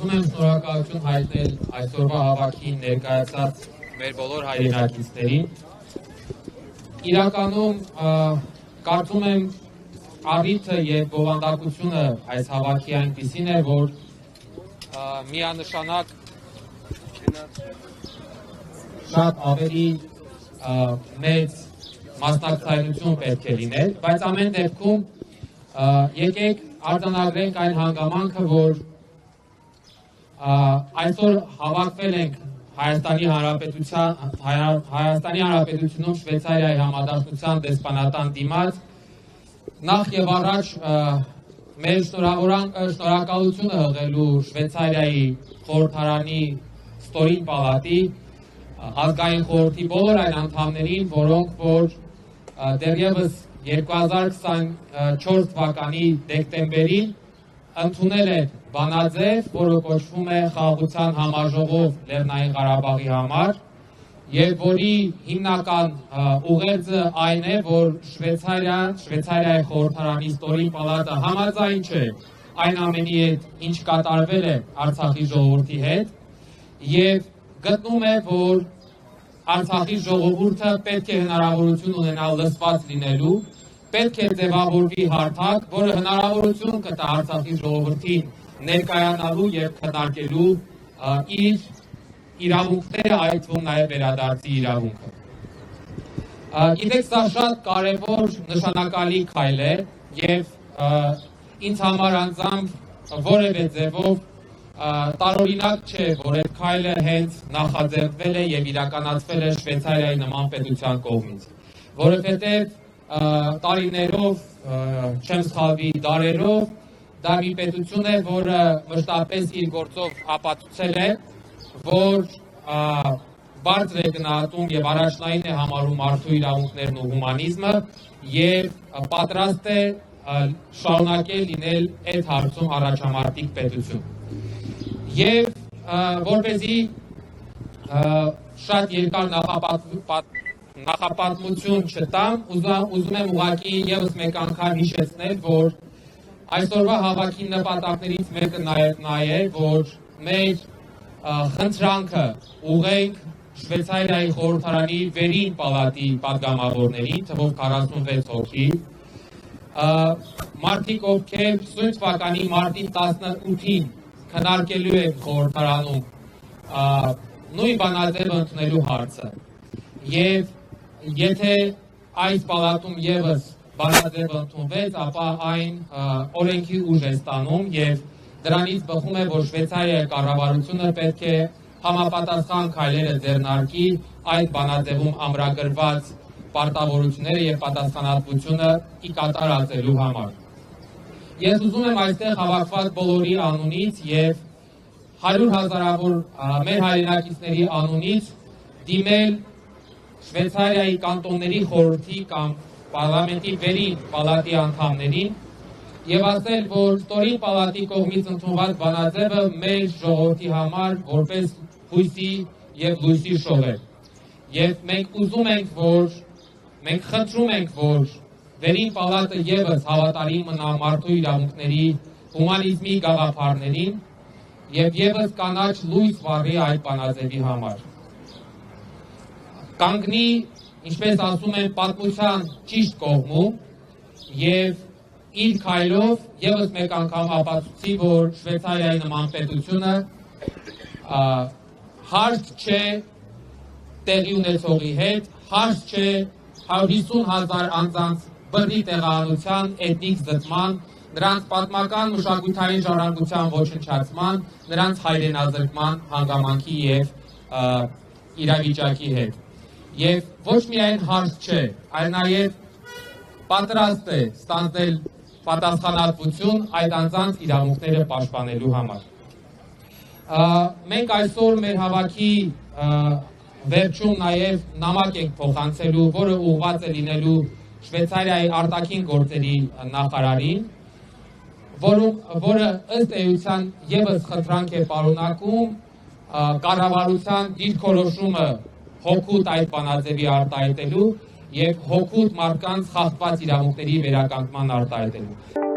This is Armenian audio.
ուզում եմ շնորհակալություն հայտնել այսօրվա հավաքին ներկայացած մեր բոլոր հայրենակիցներին։ Իրականում կարծում եմ առիթը եւ բովանդակությունը այս հավաքի այնպիսին է, որ միանշանակ շատ ավելի մեծ մասնակցայնություն պետք է լիներ, բայց ամեն դեպքում եկեք արձանագրենք այն հանգամանքը, որ այսօր հավաքվել ենք Հայաստանի Հանրապետությունում Շվեյցարիայի համադաշնության դեսպանատան դիմաց, նախ եւ առաջ մեր շնորհակալությունը հղելու Շվեյցարիայի խորհրդարանի ստորին պալատի, ազգային խորհրդի բոլոր այն անդամներին, որոնք որ դեռևս 2024 թվականի դեկտեմբերին ընդունել են բանաձև, որը կոչվում է Խաղաղության համաժողով Լեռնային Ղարաբաղի համար, եւ որի հիմնական ուղերձը այն է, որ Շվեյցարիայի խորհրդարանի ստորին պալատը համաձայն չէ այն ամենի հետ, ինչ կատարվել է Արցախի ժողովրդի հետ, եւ գտնում է, որ Արցախի ժողովուրդը պետք է հնարավորություն ունենա լսված լինելու, պետք է ձևավորվի հարթակ, որը հնարավորություն կտա Արցախի ժողովրդին ներկայանալու եւ քննարկելու իր իրավունքները, այդ թվում նաեւ վերադարձի իրավունքը։ Գիտեք, սա շատ կարևոր նշանակալի քայլ է եւ ինձ համար անձամբ որևէ ձևով տարօրինակ չէ, որ այդ քայլը հենց նախաձեռնվել է եւ իրականացվել է Շվեյցարիայի նման պետության կողմից, որովհետեւ տարիներով, չեմ սխալվի, դարերով դա մի պետություն է, որը մշտապես իր գործով ապացուցել է, որ բարձր է գնահատում եւ առաջնային է համարում մարդու իրավունքներն ու հումանիզմը եւ պատրաստ է շարունակել լինել այդ հարցում առաջամարտիկ պետություն։ Եվ որպեսզի շատ երկար նախապատմություն չտամ, ուզում եմ ուղղակի ևս մեկ անգամ հիշեցնել, որ այսօրվա հավաքի նպատակներից մեկը նա է, որ մեր խնդրանքը ուղղենք Շվեյցարիայի խորհրդարանի վերին պալատի պատգամավորներին, թվով 46 հոգի, մարդիկ, ովքեր սույն թվականի մարտի 18-ին քննարկելու են խորհրդարանում նույն բանաձևը ընդունելու հարցը։ Եվ եթե այս պալատում ևս բանաձևը ընդունվեց, ապա այն օրենքի ուժ է ստանում եւ դրանից բխում է, որ Շվեյցարիայի կառավարությունը պետք է համապատասխան քայլերը ձեռնարկի այդ բանաձևում ամրագրված պարտավորությունները եւ պատասխանատվությունը ի կատարածելու համար։ Ես ուզում եմ այստեղ հավաքված բոլորի անունից եւ 100 հազարավոր մեր հայրենակիցների անունից դիմել Շվեյցարիայի կանտոնների խորհրդի կամ պարլամենտի վերին պալատի անդամներին եւ ասել, որ ստորին պալատի կողմից ընդունված բանաձևը մեր ժողովրդի համար որպես հույսի եւ լույսի շող է։ Եվ մենք ուզում ենք, մենք խնդրում ենք, որ վերին պալատը ևս հավատարիմ մնա մարդու իրավունքների հումանիզմի գաղափարներին եւ ևս կանաչ լույս վառի այդ բանաձևի համար։ Կանգնի, ինչպես ասում են, պատմության ճիշտ կողմում եւ իր քայլով ևս մեկ անգամ ապացուցի, որ Շվեյցարիայի նման պետությունը հարց չէ տեղի ունեցողի հետ, հարց չէ 150,000 անձանց բռնի տեղահանության, էթնիկ զտման, նրանց պատմական մշակութային ժառանգության ոչնչացման, նրանց հայրենազրկման հանգամանքի եւ իրավիճակի հետ։ Եվ ոչ միայն հարց չէ, այլ նաեւ պատրաստ է ստանձնել պատասխանատվություն այդ անձանց իրավունքները պաշտպանելու համար։ Մենք այսօր մեր հավաքի վերջում նաեւ նամակ ենք փոխանցելու, որը ուղղված է լինելու Շվեյցարիայի արտաքին գործերի նախարարին, որը ըստ էության ևս խնդրանք է պարունակում կառավարության դիրքորոշումը հօգուտ այդ բանաձևի արտահայտելու եւ հօգուտ մարդկանց խախտված իրավունքների վերականգնման արտահայտելու։